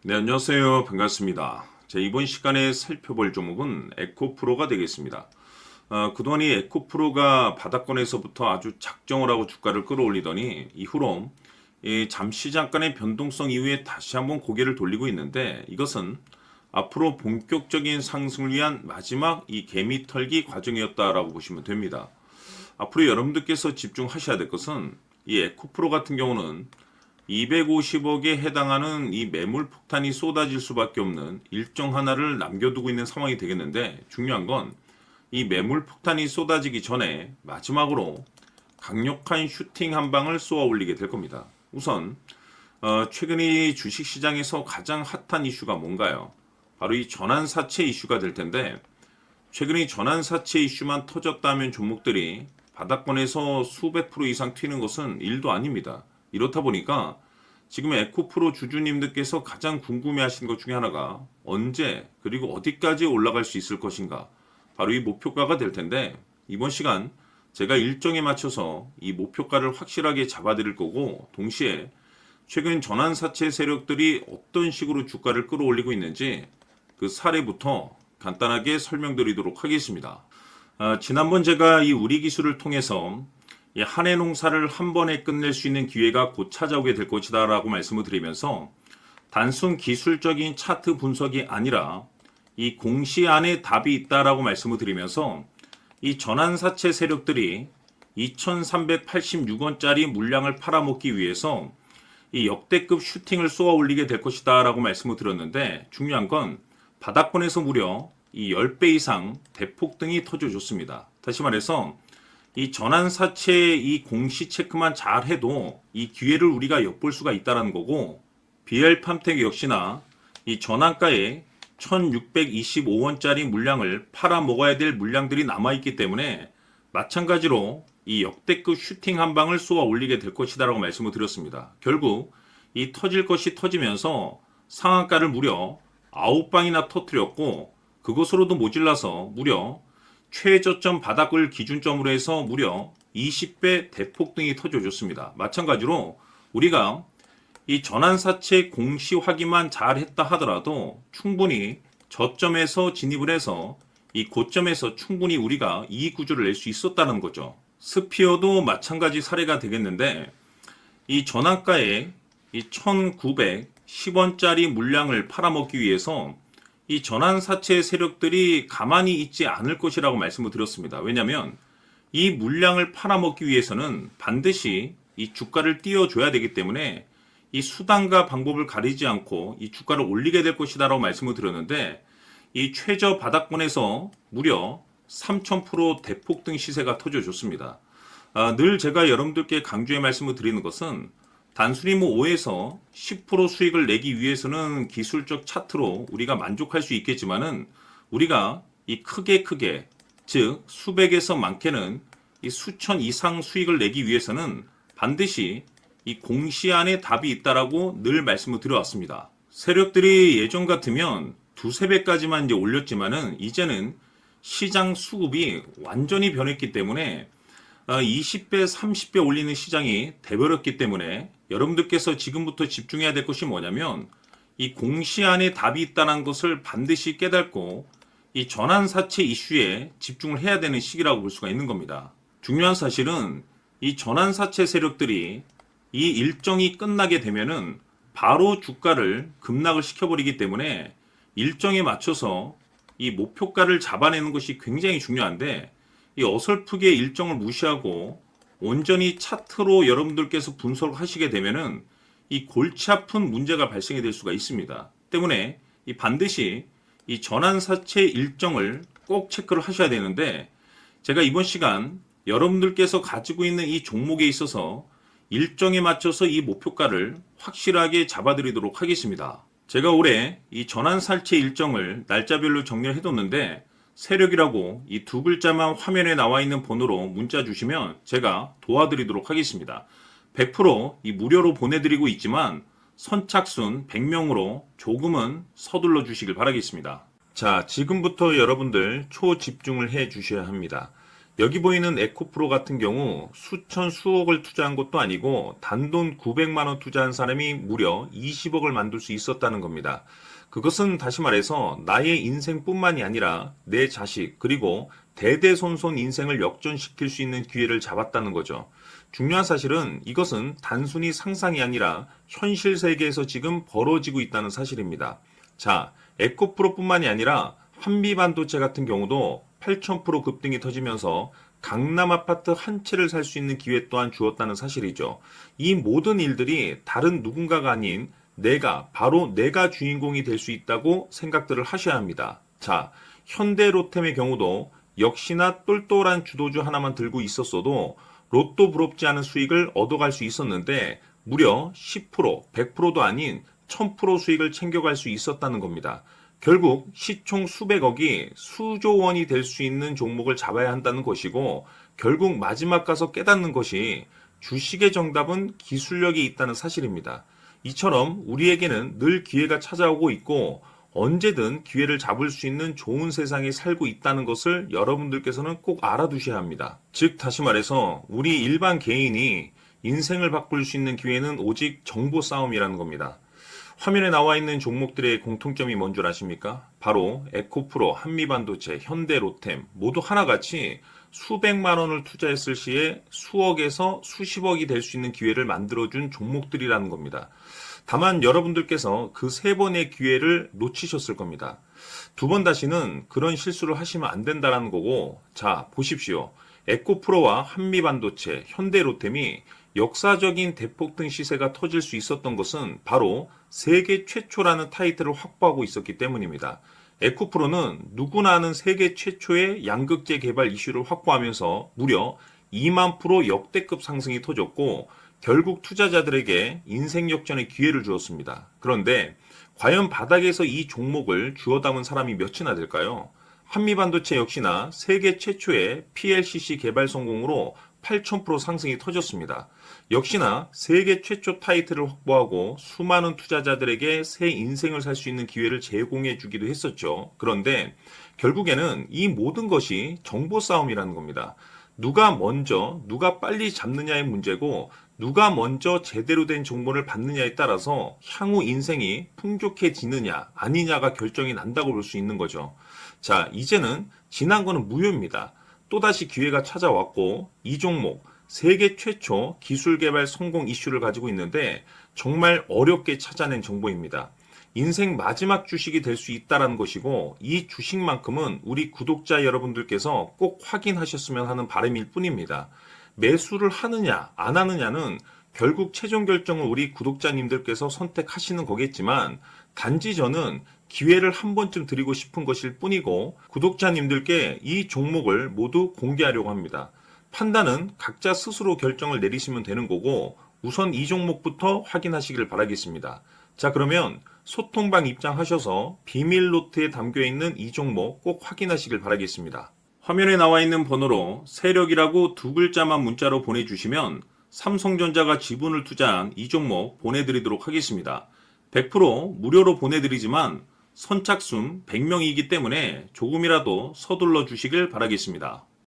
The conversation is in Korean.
네, 안녕하세요. 반갑습니다. 자, 이번 시간에 살펴볼 종목은 에코프로가 되겠습니다. 그동안 이 에코프로가 바닥권에서부터 아주 작정을 하고 주가를 끌어올리더니 이후로 잠시 잠깐의 변동성 이후에 다시 한번 고개를 돌리고 있는데, 이것은 앞으로 본격적인 상승을 위한 마지막 이 개미 털기 과정이었다라고 보시면 됩니다. 앞으로 여러분들께서 집중하셔야 될 것은 이 에코프로 같은 경우는 250억에 해당하는 이 매물 폭탄이 쏟아질 수밖에 없는 일정 하나를 남겨두고 있는 상황이 되겠는데, 중요한 건 이 매물 폭탄이 쏟아지기 전에 마지막으로 강력한 슈팅 한 방을 쏘아 올리게 될 겁니다. 우선 최근 이 주식시장에서 가장 핫한 이슈가 뭔가요? 바로 이 전환사채 이슈가 될 텐데, 최근 이 전환사채 이슈만 터졌다면 종목들이 바닥권에서 수백 프로 이상 튀는 것은 일도 아닙니다. 이렇다 보니까 지금 에코프로 주주님들께서 가장 궁금해하시는 것 중에 하나가 언제 그리고 어디까지 올라갈 수 있을 것인가, 바로 이 목표가가 될 텐데, 이번 시간 제가 일정에 맞춰서 이 목표가를 확실하게 잡아드릴 거고, 동시에 최근 전환사채 세력들이 어떤 식으로 주가를 끌어올리고 있는지 그 사례부터 간단하게 설명드리도록 하겠습니다. 지난번 제가 이 우리 기술을 통해서 한 해 농사를 한 번에 끝낼 수 있는 기회가 곧 찾아오게 될 것이다 라고 말씀을 드리면서, 단순 기술적인 차트 분석이 아니라 이 공시 안에 답이 있다라고 말씀을 드리면서, 이 전환사채 세력들이 2,386원짜리 물량을 팔아먹기 위해서 이 역대급 슈팅을 쏘아 올리게 될 것이다 라고 말씀을 드렸는데, 중요한 건 바닥권에서 무려 이 10배 이상 대폭등이 터져줬습니다. 다시 말해서 이 전환사채 이 공시 체크만 잘 해도 이 기회를 우리가 엿볼 수가 있다는 거고, BL팜텍 역시나 이 전환가에 1625원짜리 물량을 팔아 먹어야 될 물량들이 남아있기 때문에 마찬가지로 이 역대급 슈팅 한 방을 쏘아 올리게 될 것이다 라고 말씀을 드렸습니다. 결국 이 터질 것이 터지면서 상한가를 무려 9방이나 터뜨렸고, 그것으로도 모질라서 무려 최저점 바닥을 기준점으로 해서 무려 20배 대폭등이 터져줬습니다. 마찬가지로 우리가 이 전환사채 공시 확인만 잘 했다 하더라도 충분히 저점에서 진입을 해서 이 고점에서 충분히 우리가 이익 구조를 낼 수 있었다는 거죠. 스피어도 마찬가지 사례가 되겠는데, 이 전환가에 이 1910원짜리 물량을 팔아먹기 위해서 이 전환사채 세력들이 가만히 있지 않을 것이라고 말씀을 드렸습니다. 왜냐하면 이 물량을 팔아먹기 위해서는 반드시 이 주가를 띄워줘야 되기 때문에 이 수단과 방법을 가리지 않고 이 주가를 올리게 될 것이다라고 말씀을 드렸는데, 이 최저 바닥권에서 무려 3000% 대폭등 시세가 터져줬습니다. 늘 제가 여러분들께 강조해 말씀을 드리는 것은, 단순히 5에서 10% 수익을 내기 위해서는 기술적 차트로 우리가 만족할 수 있겠지만은, 우리가 이 크게 즉 수백에서 많게는 이 수천 이상 수익을 내기 위해서는 반드시 이 공시 안에 답이 있다라고 늘 말씀을 드려왔습니다. 세력들이 예전 같으면 두세 배까지만 이제 올렸지만은, 이제는 시장 수급이 완전히 변했기 때문에 20배, 30배 올리는 시장이 돼버렸기 때문에, 여러분들께서 지금부터 집중해야 될 것이 뭐냐면 이 공시 안에 답이 있다는 것을 반드시 깨닫고 이 전환사채 이슈에 집중을 해야 되는 시기라고 볼 수가 있는 겁니다. 중요한 사실은 이 전환사채 세력들이 이 일정이 끝나게 되면은 바로 주가를 급락을 시켜버리기 때문에, 일정에 맞춰서 이 목표가를 잡아내는 것이 굉장히 중요한데, 이 어설프게 일정을 무시하고 온전히 차트로 여러분들께서 분석을 하시게 되면은 이 골치 아픈 문제가 발생이 될 수가 있습니다. 때문에 이 반드시 이 전환사채 일정을 꼭 체크를 하셔야 되는데, 제가 이번 시간 여러분들께서 가지고 있는 이 종목에 있어서 일정에 맞춰서 이 목표가를 확실하게 잡아드리도록 하겠습니다. 제가 올해 이 전환사채 일정을 날짜별로 정리를 해뒀는데, 세력이라고 이 두 글자만 화면에 나와 있는 번호로 문자 주시면 제가 도와드리도록 하겠습니다. 100% 무료로 보내드리고 있지만 선착순 100명으로 조금은 서둘러 주시길 바라겠습니다. 자, 지금부터 여러분들 초집중을 해 주셔야 합니다. 여기 보이는 에코프로 같은 경우 수천 수억을 투자한 것도 아니고 단돈 900만 원 투자한 사람이 무려 20억을 만들 수 있었다는 겁니다. 그것은 다시 말해서 나의 인생뿐만이 아니라 내 자식 그리고 대대손손 인생을 역전시킬 수 있는 기회를 잡았다는 거죠. 중요한 사실은 이것은 단순히 상상이 아니라 현실 세계에서 지금 벌어지고 있다는 사실입니다. 자, 에코프로뿐만이 아니라 한미반도체 같은 경우도 8,000% 급등이 터지면서 강남 아파트 한 채를 살 수 있는 기회 또한 주었다는 사실이죠. 이 모든 일들이 다른 누군가가 아닌 바로 내가 주인공이 될 수 있다고 생각들을 하셔야 합니다. 자, 현대로템의 경우도 역시나 똘똘한 주도주 하나만 들고 있었어도 로또 부럽지 않은 수익을 얻어갈 수 있었는데 무려 10%, 100%도 아닌 1000% 수익을 챙겨갈 수 있었다는 겁니다. 결국 시총 수백억이 수조 원이 될 수 있는 종목을 잡아야 한다는 것이고 결국 마지막 가서 깨닫는 것이 주식의 정답은 기술력이 있다는 사실입니다. 이처럼 우리에게는 늘 기회가 찾아오고 있고 언제든 기회를 잡을 수 있는 좋은 세상에 살고 있다는 것을 여러분들께서는 꼭 알아두셔야 합니다. 즉 다시 말해서 우리 일반 개인이 인생을 바꿀 수 있는 기회는 오직 정보 싸움이라는 겁니다. 화면에 나와 있는 종목들의 공통점이 뭔 줄 아십니까? 바로 에코프로, 한미반도체, 현대로템 모두 하나같이 수백만 원을 투자했을 시에 수억에서 수십억이 될 수 있는 기회를 만들어준 종목들이라는 겁니다. 다만 여러분들께서 그 세 번의 기회를 놓치셨을 겁니다. 두 번 다시는 그런 실수를 하시면 안 된다는 거고, 자, 보십시오. 에코프로와 한미반도체, 현대로템이 역사적인 대폭등 시세가 터질 수 있었던 것은 바로 세계 최초라는 타이틀을 확보하고 있었기 때문입니다. 에코프로는 누구나 아는 세계 최초의 양극재 개발 이슈를 확보하면서 무려 2만 프로 역대급 상승이 터졌고 결국 투자자들에게 인생 역전의 기회를 주었습니다. 그런데 과연 바닥에서 이 종목을 주워 담은 사람이 몇이나 될까요? 한미반도체 역시나 세계 최초의 PLCC 개발 성공으로 8,000% 상승이 터졌습니다. 역시나 세계 최초 타이틀을 확보하고 수많은 투자자들에게 새 인생을 살 수 있는 기회를 제공해 주기도 했었죠. 그런데 결국에는 이 모든 것이 정보 싸움이라는 겁니다. 누가 먼저, 누가 빨리 잡느냐의 문제고 누가 먼저 제대로 된 정보를 받느냐에 따라서 향후 인생이 풍족해지느냐 아니냐가 결정이 난다고 볼 수 있는 거죠. 자, 이제는 지난 거는 무효입니다. 또다시 기회가 찾아왔고 이 종목 세계 최초 기술 개발 성공 이슈를 가지고 있는데 정말 어렵게 찾아낸 정보입니다. 인생 마지막 주식이 될 수 있다는 것이고 이 주식만큼은 우리 구독자 여러분들께서 꼭 확인하셨으면 하는 바람일 뿐입니다. 매수를 하느냐 안 하느냐는 결국 최종 결정을 우리 구독자님들께서 선택하시는 거겠지만 단지 저는 기회를 한 번쯤 드리고 싶은 것일 뿐이고 구독자님들께 이 종목을 모두 공개하려고 합니다. 판단은 각자 스스로 결정을 내리시면 되는 거고 우선 이 종목부터 확인하시길 바라겠습니다. 자, 그러면 소통방 입장하셔서 비밀 노트에 담겨있는 이 종목 꼭 확인하시길 바라겠습니다. 화면에 나와 있는 번호로 세력이라고 두 글자만 문자로 보내주시면 삼성전자가 지분을 투자한 이 종목 보내드리도록 하겠습니다. 100% 무료로 보내드리지만 선착순 100명이기 때문에 조금이라도 서둘러 주시길 바라겠습니다.